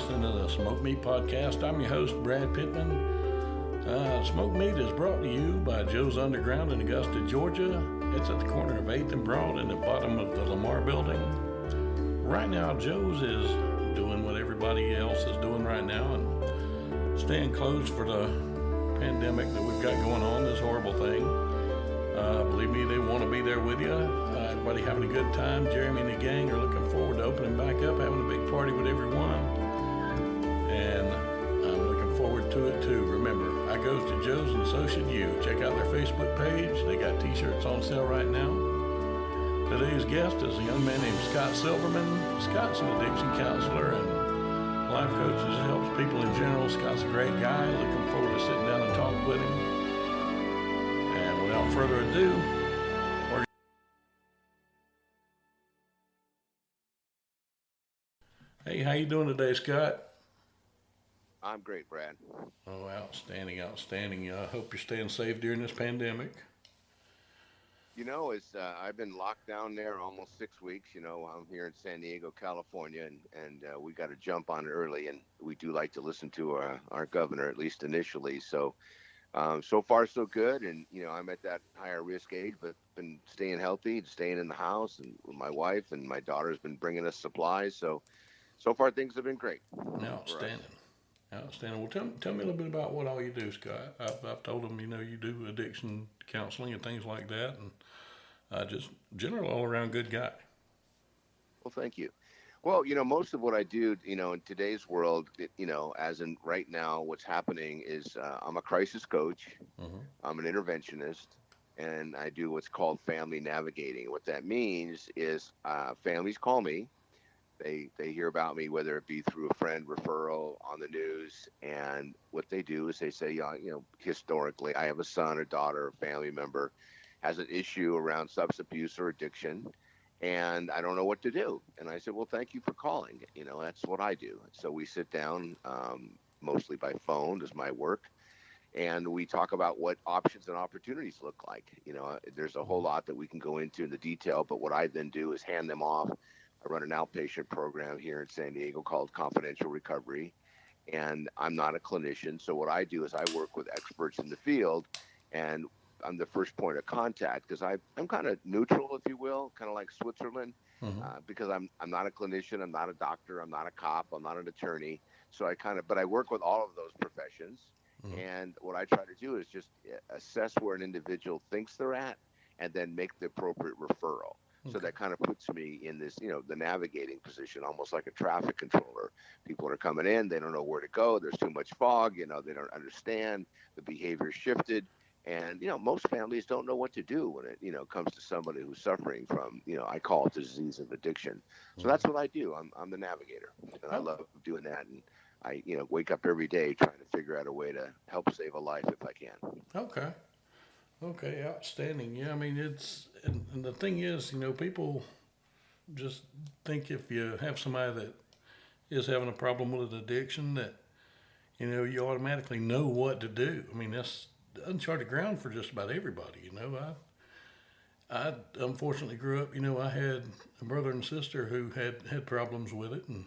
listening to the Smoke Meat Podcast. I'm your host, Brad Pittman. Smoke Meat is brought to you by Joe's Underground in Augusta, Georgia. It's at the corner of 8th and Broad in the bottom of the Lamar building. Right now, Joe's is doing what everybody else is doing right now and staying closed for the pandemic that we've got going on, this horrible thing. Believe me, they want to be there with you. Everybody having a good time. Jeremy and the gang are looking forward to opening back up, having a big party with everyone. And I'm looking forward to it too. Remember, I goes to Joe's and so should you. Check out their Facebook page. They got t-shirts on sale right now. Today's guest is a young man named Scott Silverman. Scott's an addiction counselor and life coach that helps people in general. Scott's a great guy. Looking forward to sitting down and talk with him. And without further ado, hey, how you doing today, Scott? I'm great, Brad. Oh, outstanding. I hope you're staying safe during this pandemic. I've been locked down there almost 6 weeks. I'm here in San Diego, California, and we got to jump on it early. And we do like to listen to our governor, at least initially. So far so good. And, I'm at that higher risk age, but been staying healthy, staying in the house, and my wife and my daughter's been bringing us supplies. So far things have been great. Outstanding. Well, tell me a little bit about what all you do, Scott. I've told them, you do addiction counseling and things like that, and just general all around good guy. Well, thank you. Well, most of what I do, in today's world, as in right now, what's happening is I'm a crisis coach. Mm-hmm. I'm an interventionist, and I do what's called family navigating. What that means is families call me. They hear about me, whether it be through a friend referral on the news, and what they do is they say, historically, I have a son or daughter, a family member has an issue around substance abuse or addiction, and I don't know what to do. And I said, well, thank you for calling. That's what I do. So we sit down, mostly by phone, is my work, and we talk about what options and opportunities look like. There's a whole lot that we can go into in the detail, but what I then do is hand them off. I run an outpatient program here in San Diego called Confidential Recovery, and I'm not a clinician. So what I do is I work with experts in the field, and I'm the first point of contact because I'm kind of neutral, if you will, kind of like Switzerland, Mm-hmm. because I'm not a clinician, I'm not a doctor, I'm not a cop, I'm not an attorney. So but I work with all of those professions, Mm-hmm. and what I try to do is just assess where an individual thinks they're at, and then make the appropriate referral. So that kind of puts me in this, the navigating position, almost like a traffic controller. People are coming in, they don't know where to go. There's too much fog, they don't understand. The behavior shifted. And, most families don't know what to do when it, comes to somebody who's suffering from, I call it the disease of addiction. So that's what I do. I'm the navigator, and I love doing that. And I, wake up every day trying to figure out a way to help save a life if I can. Okay, outstanding. Yeah, I mean, and the thing is, people just think if you have somebody that is having a problem with an addiction that, you automatically know what to do. I mean, that's uncharted ground for just about everybody, I unfortunately grew up, I had a brother and sister who had problems with it, and,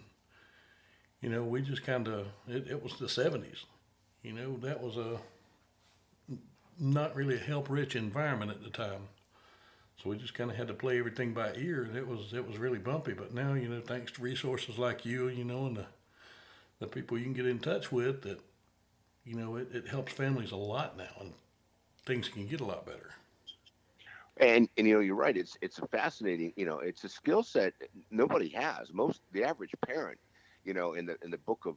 we just kind of, it was the 70s, that was not really a help-rich environment at the time. So we just kind of had to play everything by ear, and it was really bumpy. But now, thanks to resources like you, and the people you can get in touch with, that, it helps families a lot now, and things can get a lot better. And you're right. It's a fascinating. It's a skill set nobody has. The average parent, in the book of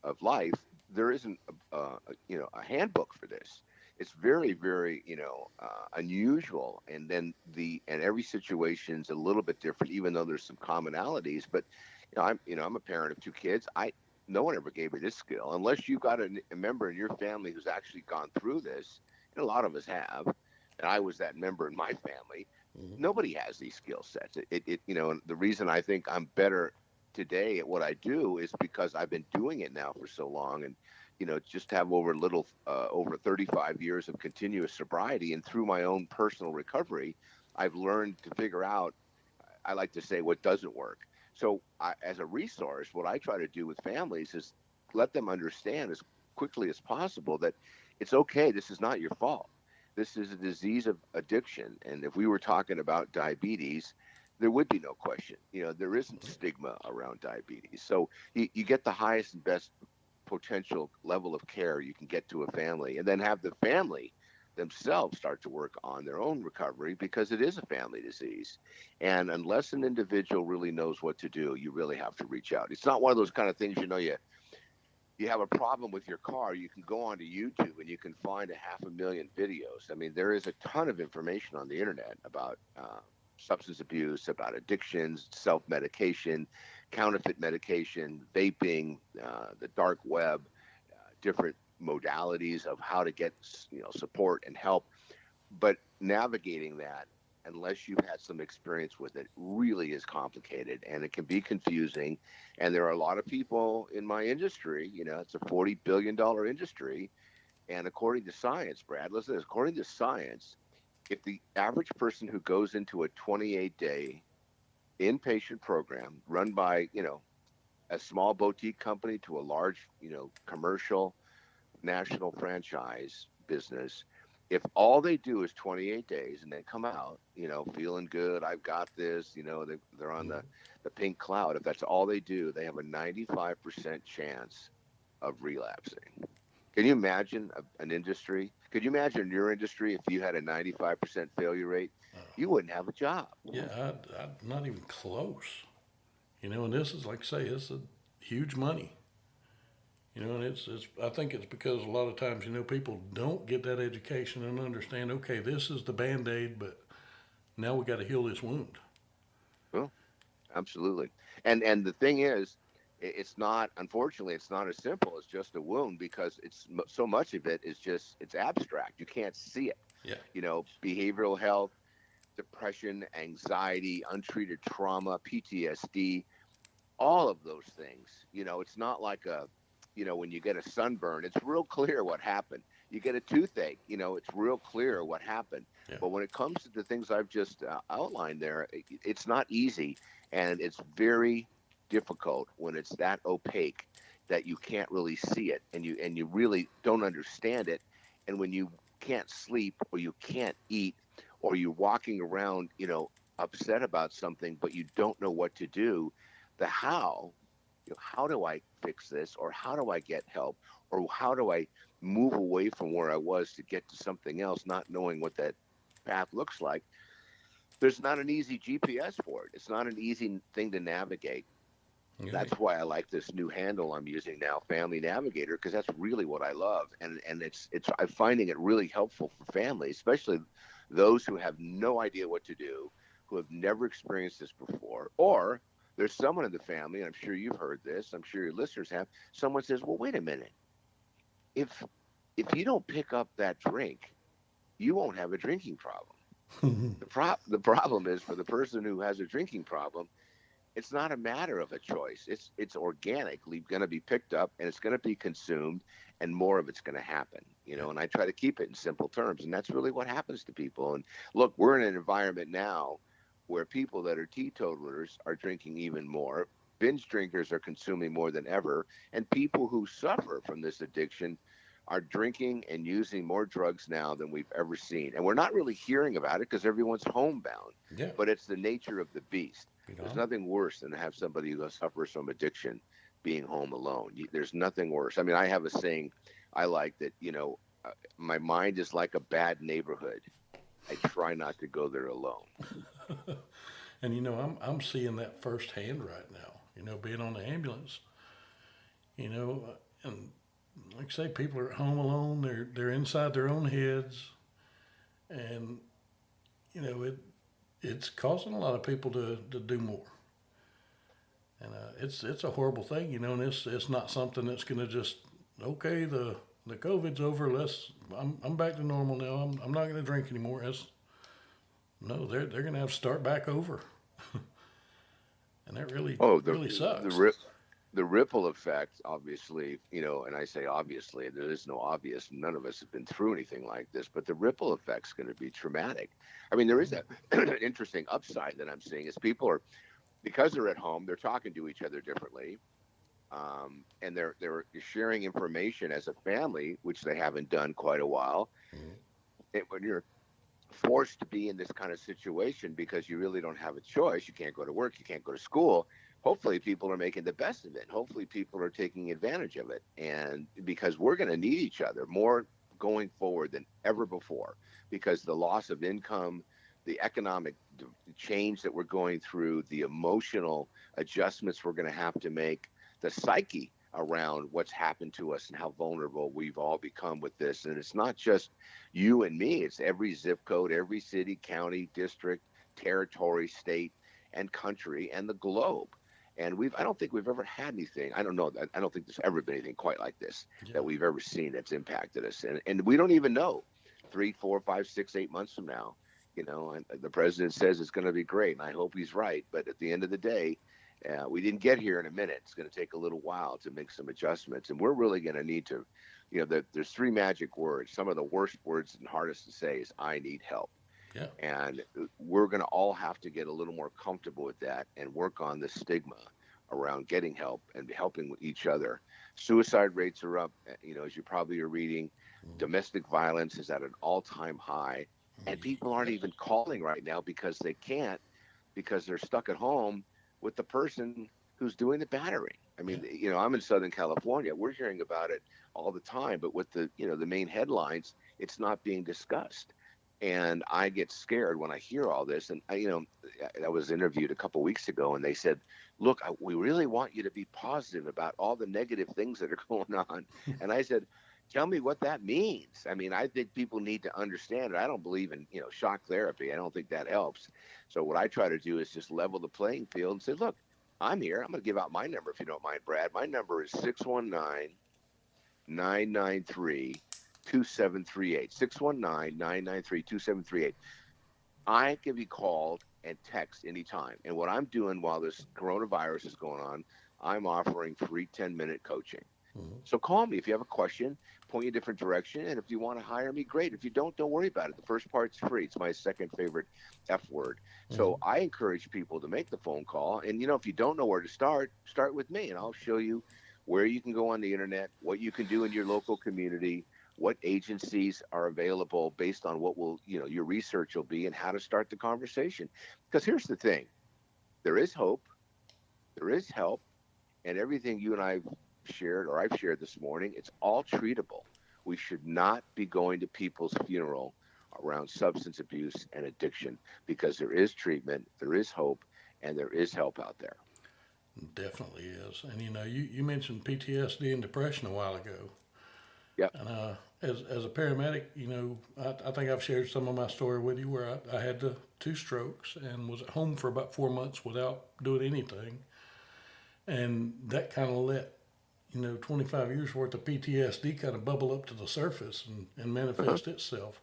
of life, there isn't a handbook for this. It's very, very, unusual. And then every situation's a little bit different, even though there's some commonalities. But, I'm a parent of 2 kids. No one ever gave me this skill unless you've got a member in your family who's actually gone through this. And a lot of us have. And I was that member in my family. Mm-hmm. Nobody has these skill sets. The reason I think I'm better today at what I do is because I've been doing it now for so long, and just have over 35 years of continuous sobriety, and through my own personal recovery, I've learned to figure out, I like to say, what doesn't work. So as a resource, what I try to do with families is let them understand as quickly as possible that it's okay. This is not your fault. This is a disease of addiction. And if we were talking about diabetes, there would be no question. There isn't stigma around diabetes. So you get the highest and best potential level of care you can get to a family, and then have the family themselves start to work on their own recovery, because it is a family disease. And unless an individual really knows what to do, you really have to reach out. It's not one of those kind of things, you have a problem with your car, you can go onto YouTube and you can find a 500,000 videos. I mean, there is a ton of information on the internet about substance abuse, about addictions, self-medication, counterfeit medication, vaping, the dark web, different modalities of how to get support and help. But navigating that, unless you've had some experience with it, really is complicated, and it can be confusing. And there are a lot of people in my industry, it's a $40 billion industry. And according to science, Brad, listen to this, according to science, if the average person who goes into a 28-day inpatient program run by, a small boutique company to a large, commercial national franchise business, if all they do is 28 days and they come out, feeling good, I've got this, they're on the pink cloud. If that's all they do, they have a 95% chance of relapsing. Can you imagine an industry? Could you imagine your industry if you had a 95% failure rate? You wouldn't have a job. Yeah, I'd not even close. And this is, like I say, it's a huge money. And it's. I think it's because a lot of times, people don't get that education and understand. Okay, this is the band aid, but now we got to heal this wound. Well, absolutely. And the thing is, it's not. Unfortunately, it's not as simple as just a wound, because so much of it is just, it's abstract. You can't see it. Yeah. Behavioral health, depression, anxiety, untreated trauma, PTSD, all of those things. It's not like when you get a sunburn, it's real clear what happened. You get a toothache, it's real clear what happened. Yeah. But when it comes to the things I've just outlined there, it's not easy, and it's very difficult when it's that opaque that you can't really see it, and you really don't understand it. And when you can't sleep, or you can't eat, or you're walking around, upset about something, but you don't know what to do, the how do I fix this, or how do I get help, or how do I move away from where I was to get to something else, not knowing what that path looks like. There's not an easy GPS for it. It's not an easy thing to navigate. Yeah. That's why I like this new handle I'm using now, Family Navigator, because that's really what I love. And I'm finding it really helpful for families, especially those who have no idea what to do, who have never experienced this before, or there's someone in the family, and I'm sure you've heard this, I'm sure your listeners have, someone says, well, wait a minute. If you don't pick up that drink, you won't have a drinking problem. The problem is, for the person who has a drinking problem, it's not a matter of a choice. It's organically going to be picked up, and it's going to be consumed, and more of it's going to happen. And I try to keep it in simple terms, and that's really what happens to people. And look, we're in an environment now where people that are teetotalers are drinking even more. Binge drinkers are consuming more than ever, and people who suffer from this addiction are drinking and using more drugs now than we've ever seen. And we're not really hearing about it because everyone's homebound. Yeah. But it's the nature of the beast. There's nothing worse than to have somebody who suffers from addiction being home alone. There's nothing worse. I mean, I have a saying I like that, my mind is like a bad neighborhood. I try not to go there alone. And I'm seeing that firsthand right now. Being on the ambulance. And like I say, people are at home alone. They're inside their own heads, and it's causing a lot of people to do more. And it's a horrible thing, and it's not something that's going to just, okay, the COVID's over. I'm back to normal now. I'm not going to drink anymore. No, they're going to have to start back over, and that really sucks. The ripple effect, obviously, and I say obviously, there is no obvious. None of us have been through anything like this, but the ripple effect's going to be traumatic. I mean, there is an interesting upside that I'm seeing is people are because they're at home, they're talking to each other differently, and they're sharing information as a family, which they haven't done quite a while. Mhm. And when you're forced to be in this kind of situation because you really don't have a choice, you can't go to work, you can't go to school. Hopefully, people are making the best of it. Hopefully, people are taking advantage of it, and because we're going to need each other more going forward than ever before, because the loss of income, the economic change that we're going through, the emotional adjustments we're going to have to make, the psyche around what's happened to us and how vulnerable we've all become with this. And it's not just you and me, it's every zip code, every city, county, district, territory, state, and country, and the globe. And I don't think we've ever had anything. I don't know. I don't think there's ever been anything quite like this Yeah. that we've ever seen that's impacted us. And we don't even know 3, 4, 5, 6, 8 months from now. And the president says it's going to be great, and I hope he's right. But at the end of the day, we didn't get here in a minute. It's going to take a little while to make some adjustments, and we're really going to need to, there's three magic words. Some of the worst words and hardest to say is "I need help," Yeah. and we're going to all have to get a little more comfortable with that and work on the stigma around getting help and helping each other. Suicide rates are up, as you probably are reading. Mhm. Domestic violence is at an all-time high, and people aren't Yes. even calling right now because they can't, because they're stuck at home with the person who's doing the battering. I Yeah. mean, I'm in Southern California. We're hearing about it all the time, but with the main headlines, it's not being discussed. And I get scared when I hear all this. And I was interviewed a couple of weeks ago, and they said, "Look, we really want you to be positive about all the negative things that are going on." And I said, "Tell me what that means." I mean, I think people need to understand it. I don't believe in shock therapy. I don't think that helps. So what I try to do is just level the playing field and say, "Look, I'm here. I'm going to give out my number if you don't mind, Brad. My number is 619-993-2738. 619-993-2738. I can be called and text anytime. And what I'm doing while this coronavirus is going on, I'm offering free 10-minute coaching. Mhm. So call me if you have a question, point you a different direction. And if you want to hire me, great. If you don't worry about it. The first part's free. It's my second favorite F word. So Mhm. I encourage people to make the phone call. And, if you don't know where to start with me, and I'll show you where you can go on the internet, what you can do in your local community, what agencies are available based on what your research will be, and how to start the conversation. Because here's the thing, there is hope, there is help, and everything you and I have shared, or I've shared this morning, it's all treatable. We should not be going to people's funeral around substance abuse and addiction, because there is treatment, there is hope, and there is help out there. Definitely is. And you mentioned PTSD and depression a while ago. Yep. And as a paramedic, I think I've shared some of my story with you where I had the two strokes and was at home for about 4 months without doing anything. And that kind of let 25 years worth of PTSD kind of bubble up to the surface and Uh-huh. manifest itself.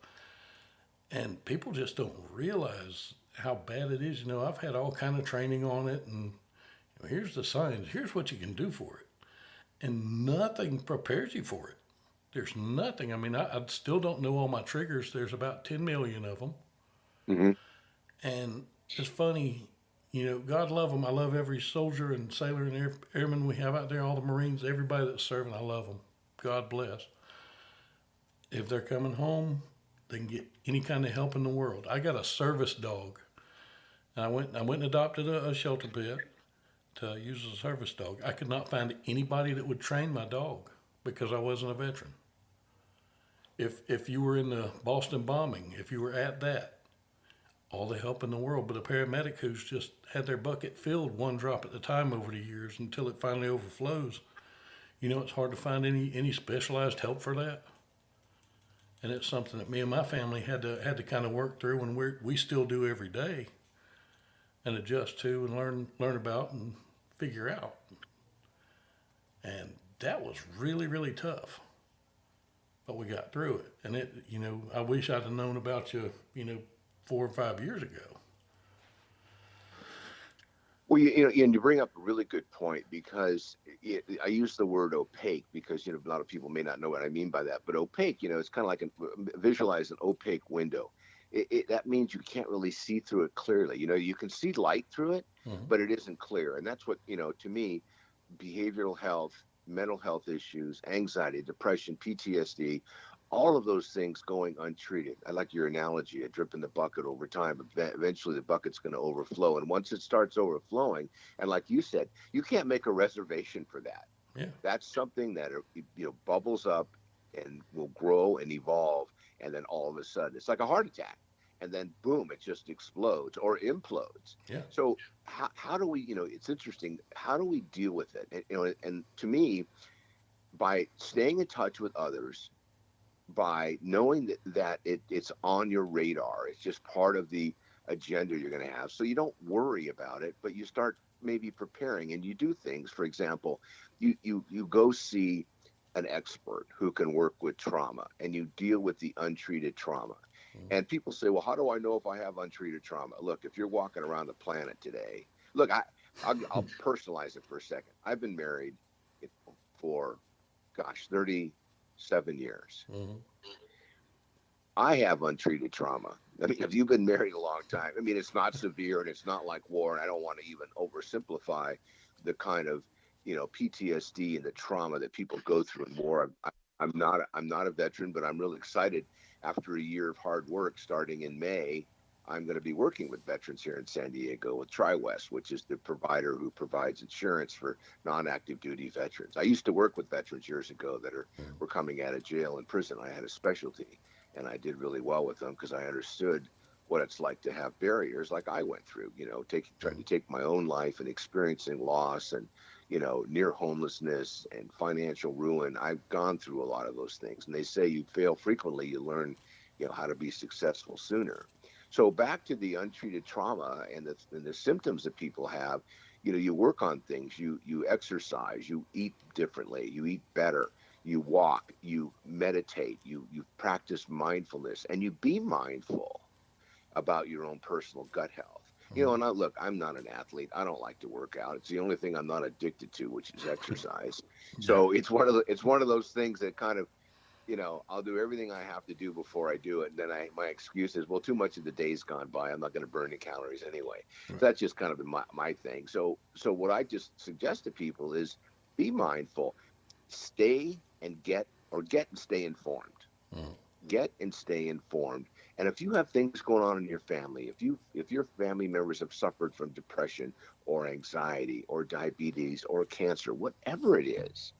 And people just don't realize how bad it is. I've had all kind of training on it, and here's the signs. Here's what you can do for it, and nothing prepares you for it. There's nothing. I mean, I still don't know all my triggers. There's about 10 million of them, Hmm. and it's funny. God love them. I love every soldier and sailor and airman we have out there. All the Marines, everybody that's serving, I love them. God bless. If they're coming home, they can get any kind of help in the world. I got a service dog. And I went and adopted a shelter pet to use as a service dog. I could not find anybody that would train my dog because I wasn't a veteran. If you were in the Boston bombing, if you were at that, all the help in the world, but a paramedic who's just had their bucket filled one drop at a time over the years until it finally overflows, it's hard to find any specialized help for that. And it's something that me and my family had to kind of work through, and we still do every day, and adjust to and learn about and figure out. And that was really really tough, but we got through it. And I wish I'd have known about you, 4 or 5 years ago. Well, and you bring up a really good point, because I use the word opaque because a lot of people may not know what I mean by that. But opaque, it's kind of like visualize an opaque window. that means you can't really see through it clearly. You can see light through it, Mm-hmm. but it isn't clear. And that's what, to me, behavioral health, mental health issues, anxiety, depression, PTSD, all of those things going untreated. I like your analogy, a drip in the bucket over time. Eventually, the bucket's going to overflow. And once it starts overflowing, and like you said, you can't make a reservation for that. Yeah. That's something that bubbles up and will grow and evolve, and then all of a sudden, it's like a heart attack, and then boom, it just explodes or implodes. Yeah. So how do we? It's interesting. How do we deal with it? And to me, by staying in touch with others, by knowing that it's on your radar, it's just part of the agenda you're going to have. So you don't worry about it, but you start maybe preparing and you do things. For example, you go see an expert who can work with trauma and you deal with the untreated trauma. And people say, well, how do I know if I have untreated trauma? Look, if you're walking around the planet today, look, I'll personalize it for a second. I've been married for, gosh, 37 years. Mm-hmm. I have untreated trauma. I mean, if you've been married a long time, I mean, it's not severe and it's not like war. And I don't want to even oversimplify the kind of, PTSD and the trauma that people go through in war. I'm not a veteran, but I'm really excited. After a year of hard work, starting in May, I'm going to be working with veterans here in San Diego with TriWest, which is the provider who provides insurance for non-active duty veterans. I used to work with veterans years ago that were coming out of jail and prison. I had a specialty, and I did really well with them because I understood what it's like to have barriers like I went through, trying to take my own life and experiencing loss and, near homelessness and financial ruin. I've gone through a lot of those things. And they say you fail frequently, you learn, how to be successful sooner. So back to the untreated trauma and the symptoms that people have, you work on things, you exercise, you eat differently, you eat better, you walk, you meditate, you practice mindfulness, and you be mindful about your own personal gut health. And look, I'm not an athlete. I don't like to work out. It's the only thing I'm not addicted to, which is exercise. So it's one of those things that kind of, I'll do everything I have to do before I do it. And then my excuse is, well, too much of the day's gone by. I'm not going to burn any calories anyway. Right. So that's just kind of my thing. So what I just suggest to people is be mindful, stay and get and stay informed. Mm. Get and stay informed. And if you have things going on in your family, if your family members have suffered from depression or anxiety or diabetes or cancer, whatever it is,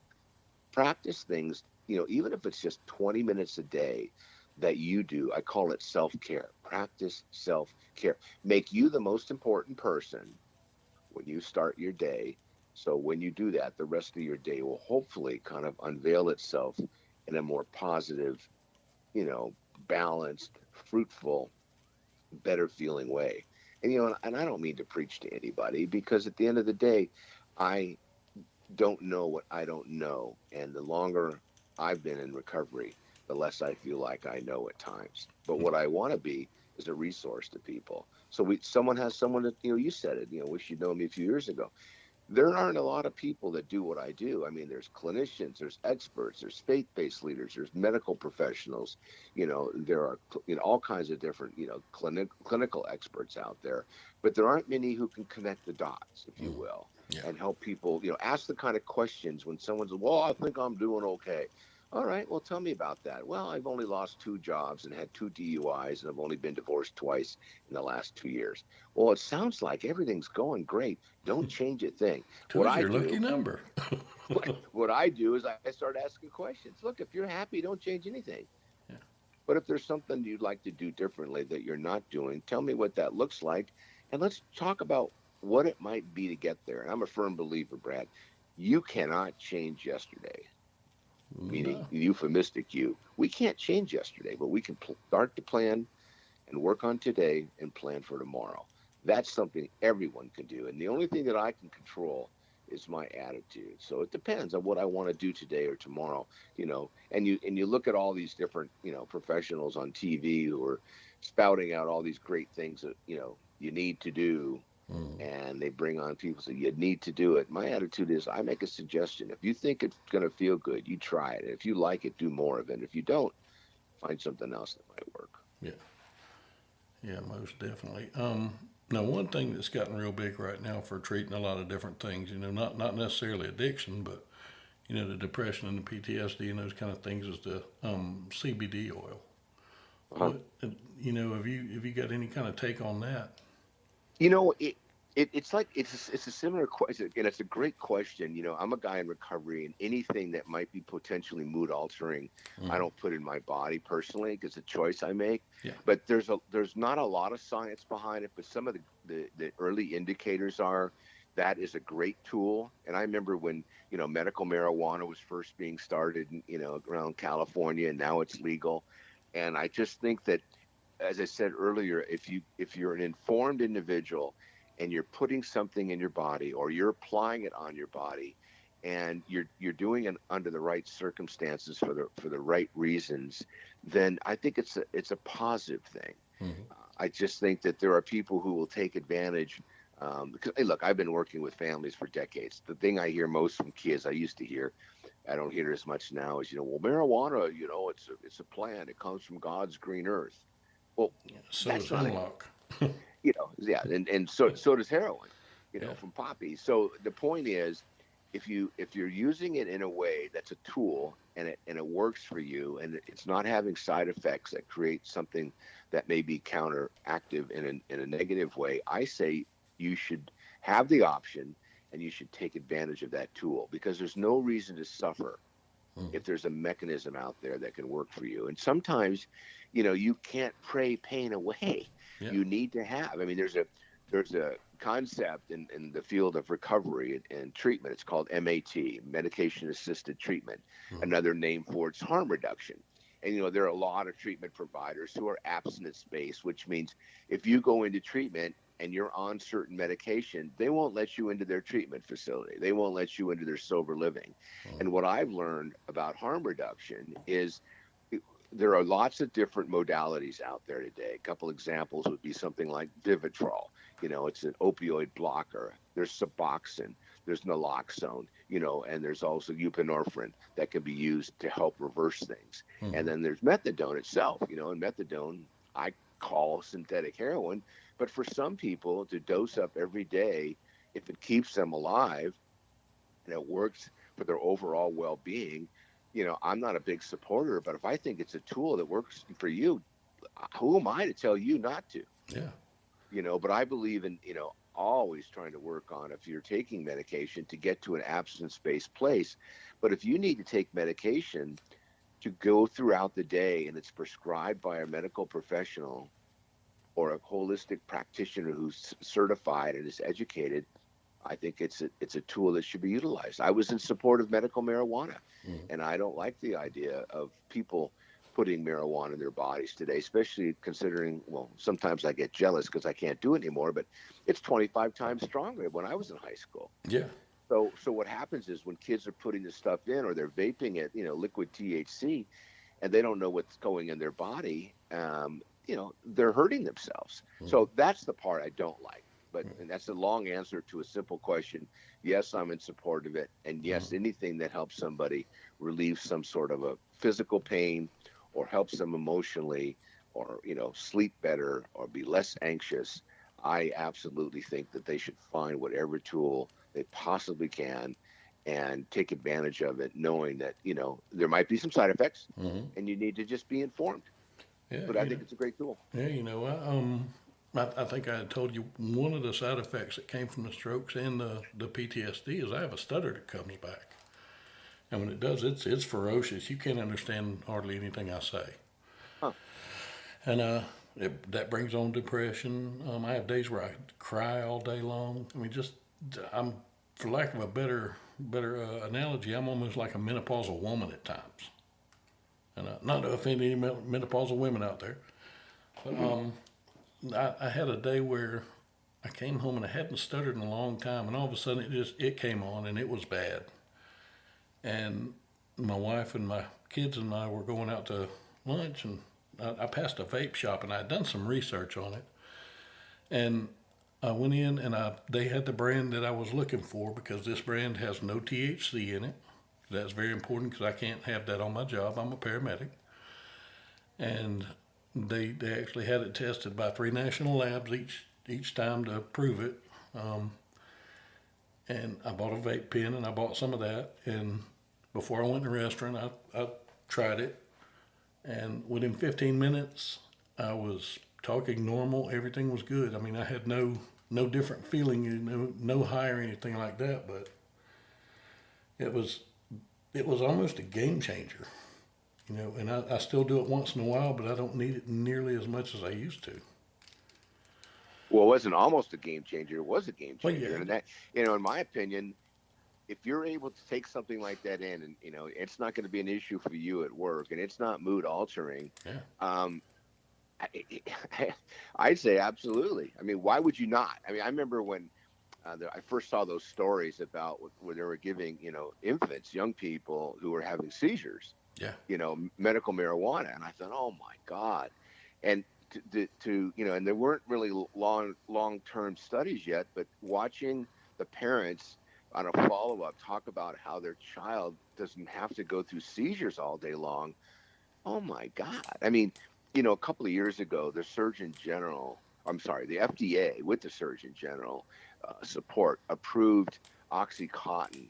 practice things, even if it's just 20 minutes a day that you do. I call it self-care. Practice self-care. Make you the most important person when you start your day. So when you do that, the rest of your day will hopefully kind of unveil itself in a more positive, balanced, fruitful, better feeling way. And I don't mean to preach to anybody, because at the end of the day, I don't know what I don't know. And the longer I've been in recovery, the less I feel like I know at times. But what I want to be is a resource to people. So someone that, you said it, wish you'd known me a few years ago. There aren't a lot of people that do what I do. I mean, there's clinicians, there's experts, there's faith-based leaders, there's medical professionals. There are all kinds of different, clinical experts out there. But there aren't many who can connect the dots, if you will, and help people, ask the kind of questions when someone's, well, I think I'm doing okay. All right, well, tell me about that. Well, I've only lost 2 jobs and had 2 DUIs, and I've only been divorced twice in the last 2 years. Well, it sounds like everything's going great. Don't change a thing. Two's your lucky number. what I do is I start asking questions. Look, if you're happy, don't change anything. Yeah. But if there's something you'd like to do differently that you're not doing, tell me what that looks like, and let's talk about what it might be to get there. And I'm a firm believer, Brad, you cannot change yesterday. Meaning euphemistic you. We can't change yesterday, but we can start to plan and work on today and plan for tomorrow. That's something everyone can do. And the only thing that I can control is my attitude. So it depends on what I want to do today or tomorrow, and you look at all these different, professionals on TV who are spouting out all these great things that, you need to do. And they bring on people, so you need to do it. My attitude is I make a suggestion. If you think it's going to feel good, you try it. If you like it, do more of it. If you don't, find something else that might work. Yeah. Yeah, most definitely. Now one thing that's gotten real big right now for treating a lot of different things, not necessarily addiction, but the depression and the PTSD and those kind of things is the CBD oil. Uh-huh. What have you got any kind of take on that? You know, it's like it's a similar question, and it's a great question. I'm a guy in recovery, and anything that might be potentially mood altering, I Hmm. don't put in my body personally because it's a choice I make. Yeah. But there's not a lot of science behind it, but some of the early indicators are that is a great tool. And I remember when medical marijuana was first being started, around California, and now it's legal. And I just think that, as I said earlier, if you're an informed individual and you're putting something in your body or you're applying it on your body and you're doing it under the right circumstances for the right reasons, then I think it's a positive thing. Hmm. I just think that there are people who will take advantage. Because, hey, look, I've been working with families for decades. The thing I hear most from kids, I used to hear, I don't hear it as much now, is well, marijuana, it's a plant. It comes from God's green earth. Well, So does that's not a, hemlock. yeah, and so does heroin, Yeah. from poppy. So the point is, if you're using it in a way that's a tool and it works for you and it's not having side effects that create something that may be counteractive in a negative way, I say you should have the option and you should take advantage of that tool because there's no reason to suffer Hmm. if there's a mechanism out there that can work for you. And sometimes, you can't pray pain away. Yeah. You need to have. I mean, there's a concept in the field of recovery and treatment. It's called MAT, medication assisted treatment. Hmm. Another name for it's harm reduction. And there are a lot of treatment providers who are abstinence based, which means if you go into treatment and you're on certain medication, they won't let you into their treatment facility. They won't let you into their sober living. And what I've learned about harm reduction is there are lots of different modalities out there today. A couple examples would be something like Vivitrol. It's an opioid blocker. There's Suboxone. There's naloxone. And there's also buprenorphine that can be used to help reverse things. And Hmm. then there's methadone itself. And methadone, I call synthetic heroin, but for some people to dose up every day, if it keeps them alive and it works for their overall well-being, I'm not a big supporter, but if I think it's a tool that works for you, who am I to tell you not to? Yeah. But I believe in, always trying to work on if you're taking medication to get to an abstinence-based place. But if you need to take medication to go throughout the day and it's prescribed by a medical professional or a holistic practitioner who's certified and is educated, I think it's a tool that should be utilized. I was in support of medical marijuana, Hmm. and I don't like the idea of people putting marijuana in their bodies today, especially considering, well, sometimes I get jealous because I can't do it anymore, but it's 25 times stronger when I was in high school. Yeah. So what happens is when kids are putting this stuff in or they're vaping it, liquid THC, and they don't know what's going in their body, they're hurting themselves. Hmm. So that's the part I don't like. But and that's a long answer to a simple question. Yes, I'm in support of it, and yes, Hmm. anything that helps somebody relieve some sort of a physical pain, or helps them emotionally, or sleep better, or be less anxious. I absolutely think that they should find whatever tool they possibly can and take advantage of it, knowing that there might be some side effects, Hmm. and you need to just be informed. Yeah. But I think it's a great tool. Yeah. I think I had told you one of the side effects that came from the strokes and the PTSD is I have a stutter that comes back, and when it does, it's ferocious. You can't understand hardly anything I say, Huh. and that brings on depression. I have days where I cry all day long. I mean, just I'm, for lack of a better analogy, I'm almost like a menopausal woman at times. And not to offend any menopausal women out there, but Hmm. I had a day where I came home and I hadn't stuttered in a long time, and all of a sudden it came on and it was bad. And my wife and my kids and I were going out to lunch, and I passed a vape shop, and I had done some research on it, and I went in and they had the brand that I was looking for because this brand has no THC in it. That's very important because I can't have that on my job. I'm a paramedic, and They actually had it tested by 3 national labs each time to prove it. Um, and I bought a vape pen and I bought some of that. And before I went to the restaurant, I tried it. And within 15 minutes, I was talking normal. Everything was good. I mean, I had no different feeling, no high or anything like that. But it was almost a game changer, And I still do it once in a while, but I don't need it nearly as much as I used to. Well, it wasn't almost a game changer. It was a game Well, changer. yeah, And that, in my opinion, if you're able to take something like that in, and it's not going to be an issue for you at work, and it's not mood altering, yeah, um, I'd say absolutely. I mean, why would you not? I mean, I remember when I first saw those stories about where they were giving, infants, young people who were having seizures, yeah, medical marijuana, and I thought, oh my God, and and there weren't really long-term studies yet, but watching the parents on a follow-up talk about how their child doesn't have to go through seizures all day long. Oh my God. I mean, a couple of years ago, the FDA with the Surgeon General support approved OxyContin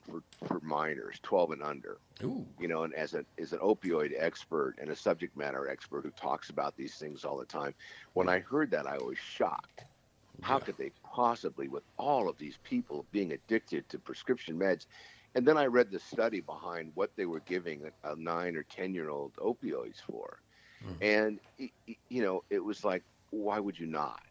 for minors 12 and under. ooh, And as an opioid expert and a subject matter expert who talks about these things all the time, when I heard that, I was shocked. How yeah, could they possibly, with all of these people being addicted to prescription meds? And then I read the study behind what they were giving a 9 or 10-year-old opioids for. mm, And, it was like, why would you not?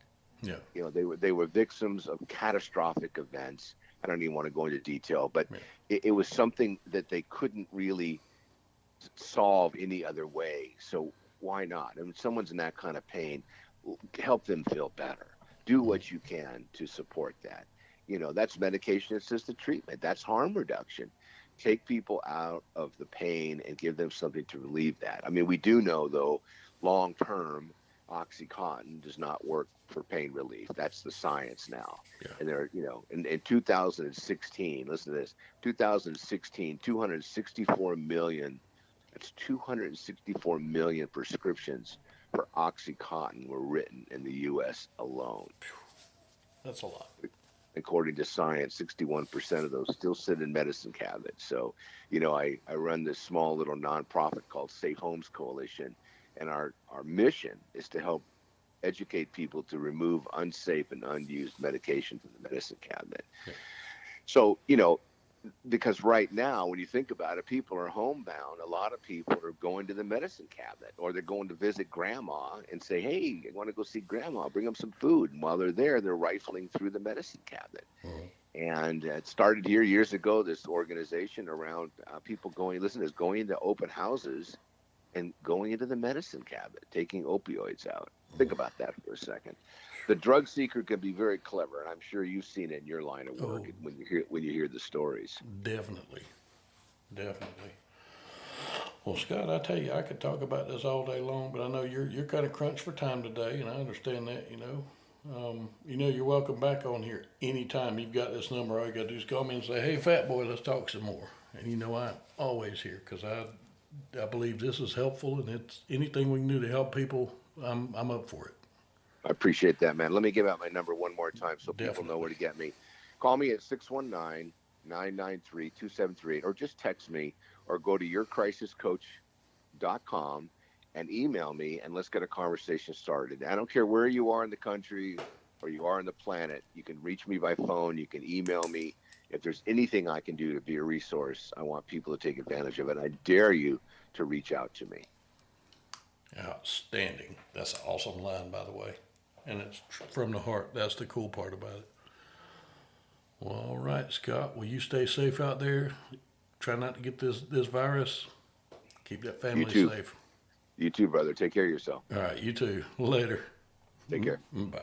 yeah, They were victims of catastrophic events. I don't even want to go into detail, but yeah, it was something that they couldn't really solve any other way. So why not? I mean, someone's in that kind of pain, help them feel better. Do mm, what you can to support that. That's medication-assisted treatment. That's harm reduction. Take people out of the pain and give them something to relieve that. I mean, we do know, though, long-term, OxyContin does not work for pain relief. That's the science now. yeah. And in 2016, listen to this, 2016, 264 million, that's 264 million prescriptions for OxyContin were written in the U.S. alone. That's a lot. According to science, 61% of those still sit in medicine cabinets. So, I run this small little nonprofit called Safe Homes Coalition, and our mission is to help educate people to remove unsafe and unused medication from the medicine cabinet. Yeah. So, because right now, when you think about it, people are homebound. A lot of people are going to the medicine cabinet, or they're going to visit grandma and say, hey, I want to go see grandma, bring them some food. And while they're there, they're rifling through the medicine cabinet. Mm-hmm. And it started here years ago, this organization around people going into open houses and going into the medicine cabinet, taking opioids out. Think about that for a second. The drug seeker can be very clever, and I'm sure you've seen it in your line of work Oh, when you hear the stories. definitely, definitely. Well, Scott, I tell you, I could talk about this all day long, but I know you're kind of crunched for time today, and I understand that. You're welcome back on here anytime. You've got this number. All you got to do is call me and say, "Hey, fat boy, let's talk some more." And I'm always here because I believe this is helpful, and it's anything we can do to help people. I'm up for it. I appreciate that, man. Let me give out my number one more time so people know Definitely. where to get me. Call me at 619-993-2738, or just text me, or go to yourcrisiscoach.com and email me, and let's get a conversation started. I don't care where you are in the country or you are on the planet. You can reach me by phone. You can email me. If there's anything I can do to be a resource, I want people to take advantage of it. I dare you to reach out to me. Outstanding. That's an awesome line, by the way. And it's from the heart. That's the cool part about it. Well, all right, Scott. Will you stay safe out there? Try not to get this virus. Keep that You family too. safe. You too, brother. Take care of yourself. All right, you too. Later. Take care. Bye.